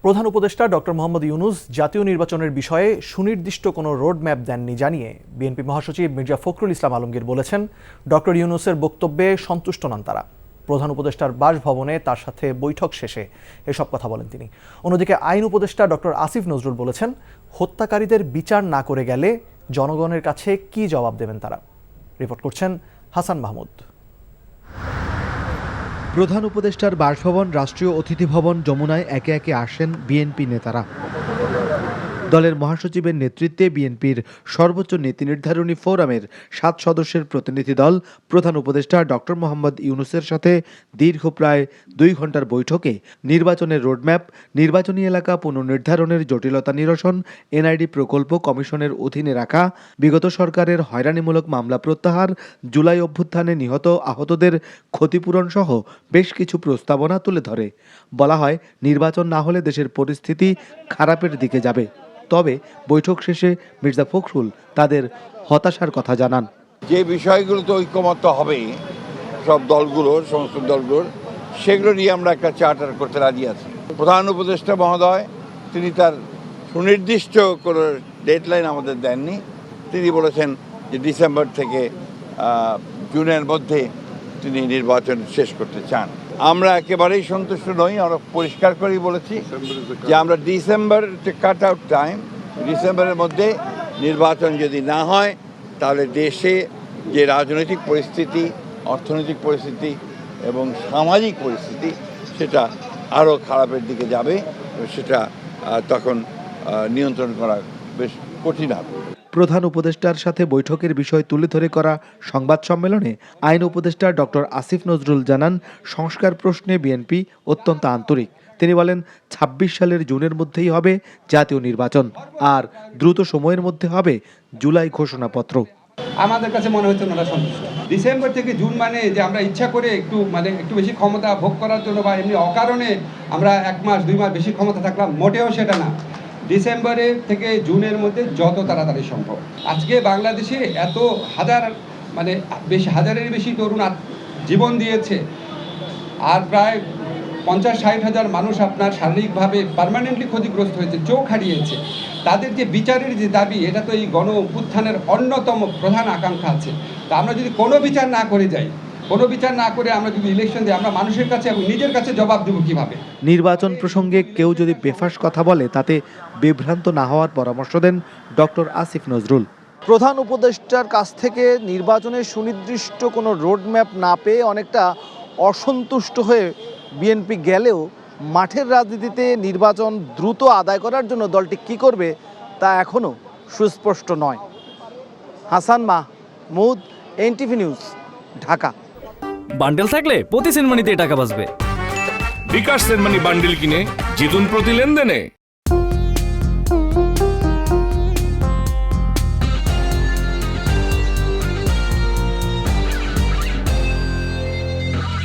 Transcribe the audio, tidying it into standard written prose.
প্রধান উপদেষ্টা ডক্টর মোহাম্মদ ইউনূস জাতীয় নির্বাচনের বিষয়ে সুনির্দিষ্ট কোনো রোড ম্যাপ দেননি জানিয়ে বিএনপি মহাসচিব মির্জা ফখরুল ইসলাম আলমগীর বলেছেন, ডক্টর ইউনূসের বক্তব্যে সন্তুষ্ট নন তারা। প্রধান উপদেষ্টার বাসভবনে তার সাথে বৈঠক শেষে এসব কথা বলেন তিনি। অন্যদিকে আইন উপদেষ্টা ডক্টর আসিফ নজরুল বলেছেন, হত্যাকারীদের বিচার না করে গেলে জনগণের কাছে কি জবাব দেবেন তারা। রিপোর্ট করছেন হাসান মাহমুদ। প্রধান উপদেষ্টার বাসভবন রাষ্ট্রীয় অতিথি ভবন যমুনায় একে একে আসেন বিএনপি নেতারা। দলের মহাসচিবের নেতৃত্বে বিএনপির সর্বোচ্চ নীতি নির্ধারণী ফোরামের 7 সদস্যের প্রতিনিধি দল প্রধান উপদেষ্টা ডক্টর মোহাম্মদ ইউনূসের সাথে দীর্ঘ প্রায় 2 ঘন্টার বৈঠকে নির্বাচনের রোডম্যাপ, নির্বাচনী এলাকা পুনর্নির্ধারণের জটিলতা নিরসন, এনআইডি প্রকল্প কমিশনের অধীনে রাখা, বিগত সরকারের হয়রানিমূলক মামলা প্রত্যাহার, জুলাই অভ্যুত্থানে নিহত আহতদের ক্ষতিপূরণ সহ বেশ কিছু প্রস্তাবনা তুলে ধরে। বলা হয়, নির্বাচন না হলে দেশের পরিস্থিতি খারাপের দিকে যাবে। তবে বৈঠক শেষে মির্জা ফখরুল তাদের হতাশার কথা জানান। যে বিষয়গুলোতে ঐকমত্য হবে সব দলগুলোর, সমস্ত দলগুলোর, সেগুলো নিয়ে আমরা একটা চার্টার করতে রাজি আছি। প্রধান উপদেষ্টা মহোদয় তিনি তার সুনির্দিষ্ট কোনো ডেডলাইন আমাদের দেননি। তিনি বলেছেন যে ডিসেম্বর থেকে জুনের মধ্যে তিনি নির্বাচন শেষ করতে চান। আমরা একেবারেই সন্তুষ্ট নই। আমরা পরিষ্কার করেই বলেছি যে আমরা ডিসেম্বর কাট আউট টাইম, ডিসেম্বরের মধ্যে নির্বাচন যদি না হয় তাহলে দেশে যে রাজনৈতিক পরিস্থিতি, অর্থনৈতিক পরিস্থিতি এবং সামাজিক পরিস্থিতি সেটা আরও খারাপের দিকে যাবে। সেটা তখন নিয়ন্ত্রণ করা বেশ কঠিন হবে। প্রধান উপদেষ্টার সাথে বৈঠকের বিষয় তুলে ধরে করা সংবাদ সম্মেলনে আইন উপদেষ্টা ডক্টর আসিফ নজরুল জানান, সংস্কার প্রশ্নে বিএনপি অত্যন্ত আন্তরিক। তিনি বলেন, 26 সালের জুনের মধ্যেই হবে জাতীয় নির্বাচন, আর দ্রুত সময়ের মধ্যে হবে জুলাই ঘোষণাপত্র। আমাদের কাছে মনে হচ্ছে ওনারা সন্তুষ্ট। ডিসেম্বর থেকে জুন মানে যে আমরা ইচ্ছা করে একটু বেশি ক্ষমতা ভোগ করার জন্য বা এমনি অকারণে আমরা 1 মাস 2 মাস বেশি ক্ষমতা থাকলাম, মোটেও সেটা না। ডিসেম্বরের থেকে জুনের মধ্যে যত তাড়াতাড়ি সম্ভব। আজকে বাংলাদেশে এত হাজারের বেশি তরুণ জীবন দিয়েছে, আর প্রায় 50-60 হাজার মানুষ আপনার শারীরিকভাবে পার্মানেন্টলি ক্ষতিগ্রস্ত হয়েছে, চোখ হারিয়েছে। তাদের যে বিচারের যে দাবি, এটা তো এই গণ উত্থানের অন্যতম প্রধান আকাঙ্ক্ষা আছে। তা আমরা যদি কোনো বিচার না করে যাই, কোনো বিচার না করে আমরা যদি ইলেকশন দিই, আমরা মানুষের কাছে এবং নিজের কাছে জবাব দেব কিভাবে? নির্বাচন প্রসঙ্গে কেউ যদি বেফাস কথা বলে তাতে বিভ্রান্ত না হওয়ার পরামর্শ দেন ডক্টর আসিফ নজরুল। প্রধান উপদেষ্টার কাছ থেকে নির্বাচনের সুনির্দিষ্ট কোনো রোডম্যাপ না পেয়ে অনেকটা অসন্তুষ্ট হয়ে বিএনপি গেলেও মাঠের রাজনীতিতে নির্বাচন দ্রুত আদায় করার জন্য দলটি কী করবে তা এখনও সুস্পষ্ট নয়। Hasan Mahmud, NTV news, Dhaka. Bundle থাকলে প্রতি সেনমানিতে টাকা বাঁচবে। বিকাশ সেনমানি বান্ডেল কিনে জিতুন প্রতি লেনদেনে।